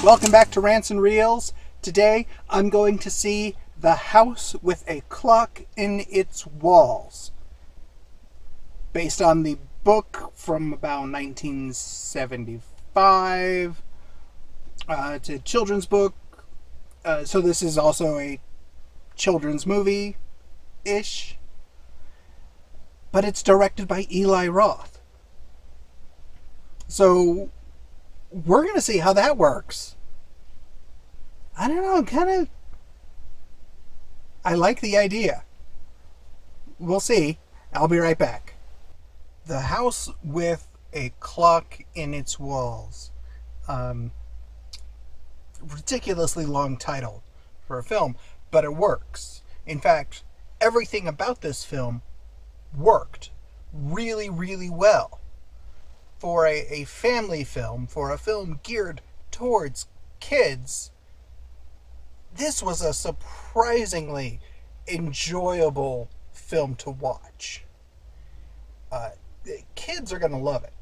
Welcome back to Rants and Reels. Today I'm going to see The House with a Clock in Its Walls, based on the book from about 1975. It's a children's book, so this is also a children's movie-ish, but it's directed by Eli Roth. So we're going to see how that works. I don't know, I like the idea. We'll see. I'll be right back. The House with a Clock in Its Walls. Ridiculously long title for a film, but it works. In fact, everything about this film worked really, really well. For a family film, for a film geared towards kids, this was a surprisingly enjoyable film to watch. Kids are going to love it.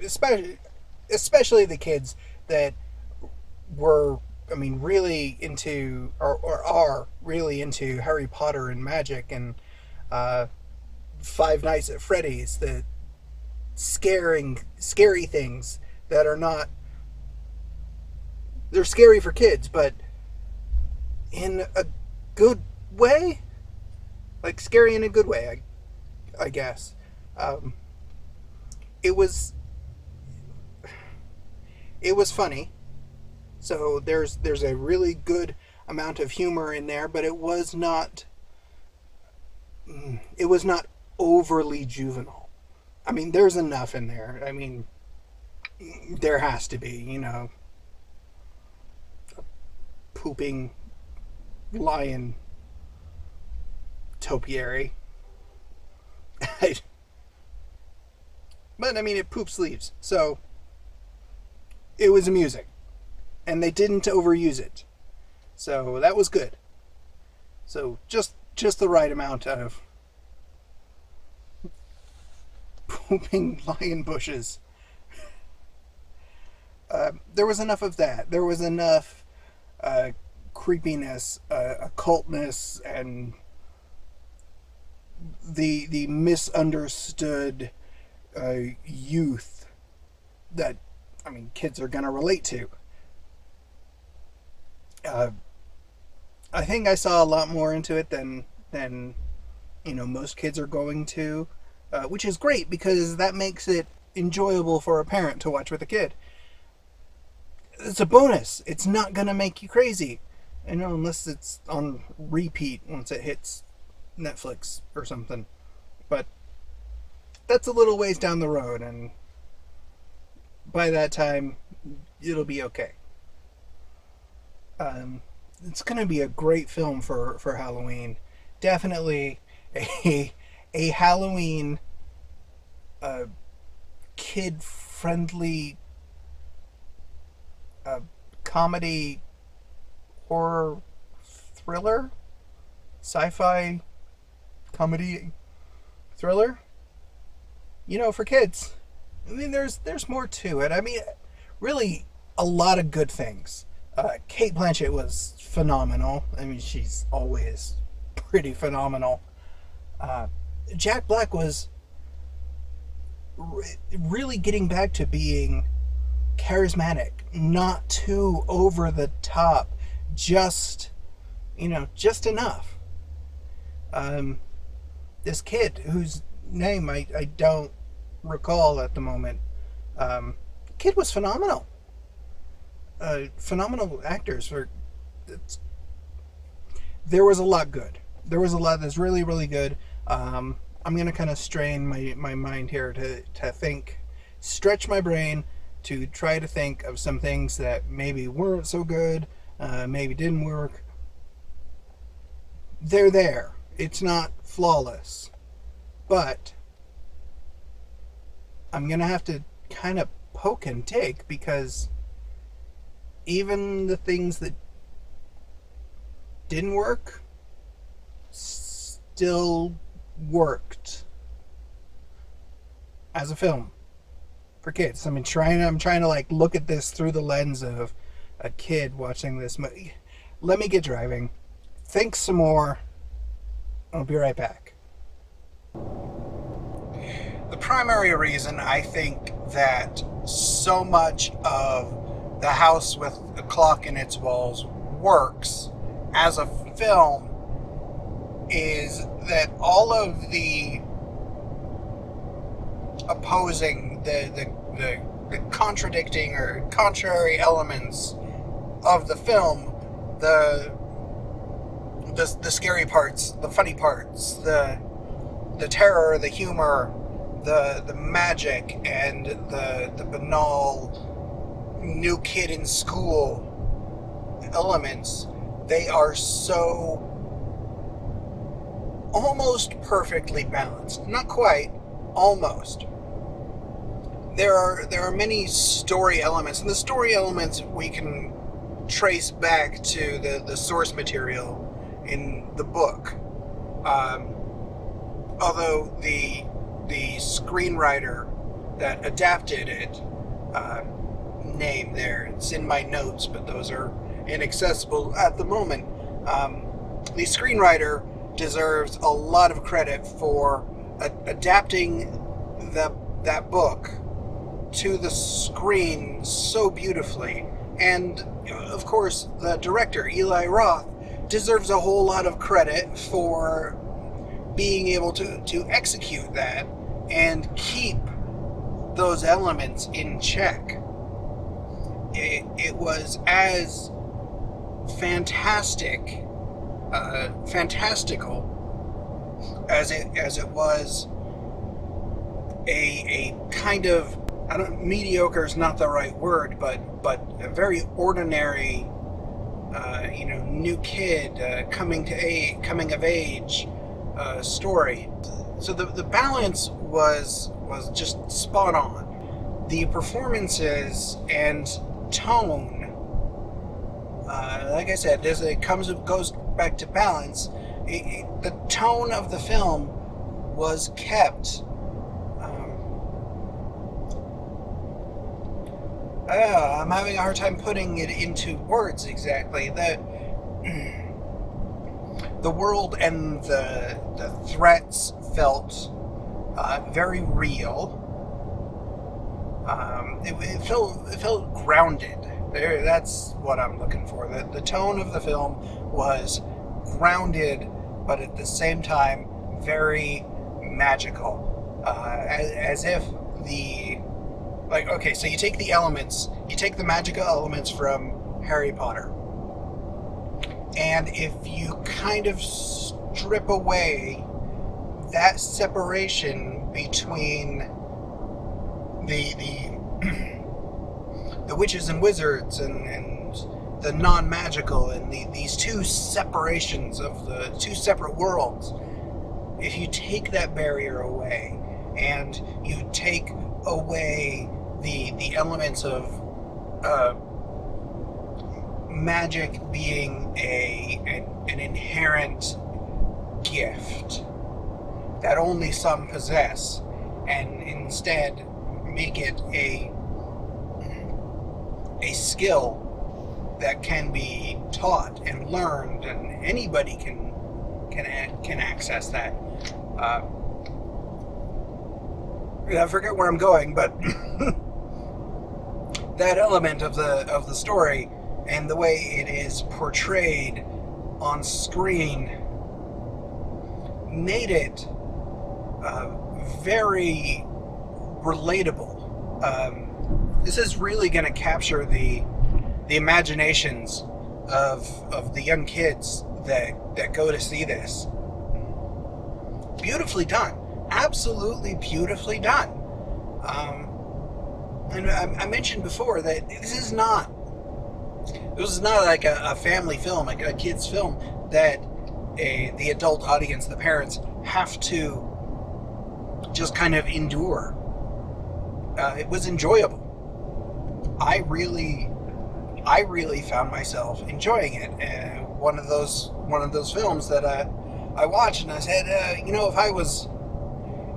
Especially the kids that were, really into, or are really into Harry Potter and magic and Five Nights at Freddy's, the scary things that are not, they're scary for kids, but in a good way, like scary in a good way, I guess. It was funny, so there's a really good amount of humor in there, but it was not overly juvenile. There's enough in there. There has to be, a pooping lion topiary. But, it poops leaves. So, it was amusing. And they didn't overuse it. So, that was good. So, just the right amount of pooping lion bushes. There was enough of that. There was enough creepiness, occultness, and the misunderstood youth that kids are gonna relate to. I think I saw a lot more into it than most kids are going to. Which is great, because that makes it enjoyable for a parent to watch with a kid. It's a bonus. It's not going to make you crazy. Unless it's on repeat once it hits Netflix or something. But that's a little ways down the road, and by that time, it'll be okay. It's going to be a great film for Halloween. Definitely a Halloween kid-friendly comedy horror thriller, sci-fi comedy thriller, for kids. There's more to it. Really a lot of good things. Cate Blanchett was phenomenal. She's always pretty phenomenal. Jack Black was really getting back to being charismatic, not too over the top, just enough. This kid whose name I don't recall at the moment, kid was phenomenal. Phenomenal actors. There was a lot good. There was a lot that's really, really good. I'm going to kind of strain my mind here to think, stretch my brain to try to think of some things that maybe weren't so good, maybe didn't work. They're there. It's not flawless. But I'm going to have to kind of poke and take, because even the things that didn't work still worked as a film. for kids. I'm trying to like look at this through the lens of a kid watching this movie. Let me get driving. Think some more. I'll be right back. The primary reason I think that so much of The House with a Clock in Its Walls works as a film is that all of the opposing, the contradicting or contrary elements of the film, the scary parts, the funny parts, the terror, the humor, the magic, and the banal new kid in school elements, they are so almost perfectly balanced. Not quite, almost. There are many story elements, and the story elements we can trace back to the source material in the book. Although the screenwriter that adapted it, name there, it's in my notes, but those are inaccessible at the moment. The screenwriter deserves a lot of credit for adapting that book to the screen so beautifully. And, of course, the director, Eli Roth, deserves a whole lot of credit for being able to execute that and keep those elements in check. It was as fantastical as it was a kind of, mediocre is not the right word, but a very ordinary, new kid coming of age story. So the balance was just spot on. The performances and tone, like I said, as it goes back to balance, the tone of the film was kept. I'm having a hard time putting it into words exactly. The world and the threats felt very real. It felt grounded. That's what I'm looking for. The tone of the film was grounded, but at the same time very magical. As if so you take the magical elements from Harry Potter, and if you kind of strip away that separation between the witches and wizards and the non-magical and these two separations of the two separate worlds, if you take that barrier away and you take away the elements of magic being an inherent gift that only some possess, and instead make it a skill that can be taught and learned, and anybody can access that. I forget where I'm going, but that element of the story and the way it is portrayed on screen made it very relatable. This is really going to capture the imaginations of the young kids that go to see this. Beautifully done. Absolutely beautifully done. And I mentioned before that this is not like a family film, like a kid's film that the adult audience, the parents, have to just kind of endure. It was enjoyable. I really found myself enjoying it. One of those films that I watched and I said,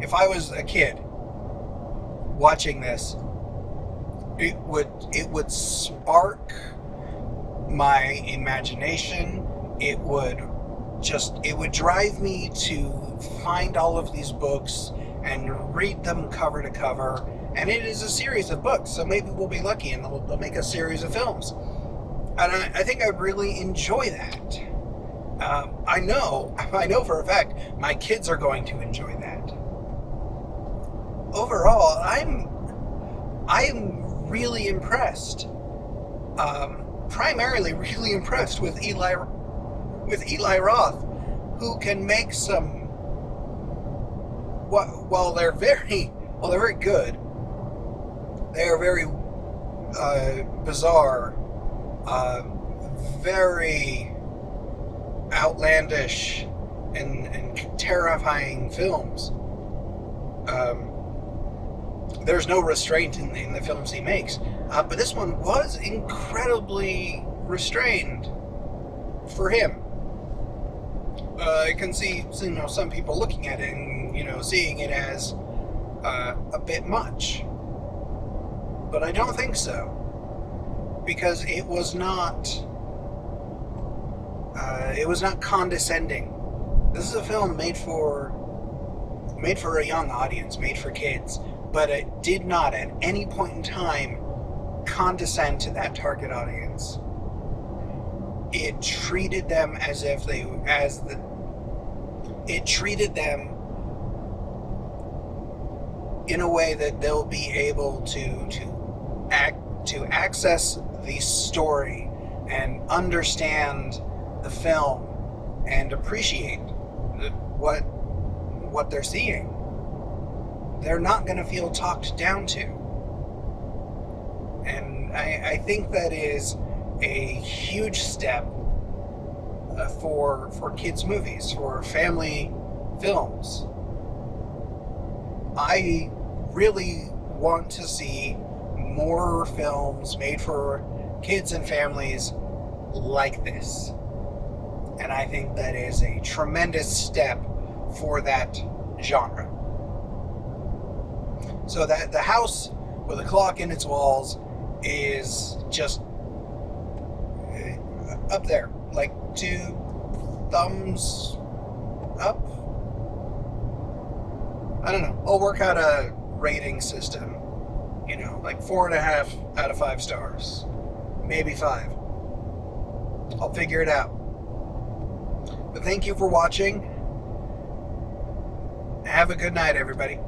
if I was a kid watching this, it would spark my imagination. It would drive me to find all of these books and read them cover to cover. And it is a series of books, so maybe we'll be lucky and they'll make a series of films. And I think I'd really enjoy that. I know for a fact my kids are going to enjoy that. Overall, I'm really impressed. Primarily really impressed with Eli Roth, who can make some. While they're very good, they are very bizarre, very outlandish and terrifying films. There's no restraint in the films he makes, but this one was incredibly restrained for him. I can see some people looking at it and seeing it as a bit much, but I don't think so, because it was not condescending. This is a film made for a young audience, made for kids, but it did not at any point in time condescend to that target audience. It treated them it treated them in a way that they'll be able to access the story and understand the film and appreciate what they're seeing. They're not going to feel talked down to. And I think that is a huge step for kids' movies, for family films. I really want to see more films made for kids and families like this. And I think that is a tremendous step for that genre. So that the house with a clock in its walls is just up there, like 2 thumbs up. I don't know. I'll work out a rating system, like 4.5 out of 5 stars, maybe 5. I'll figure it out. But thank you for watching. Have a good night, everybody.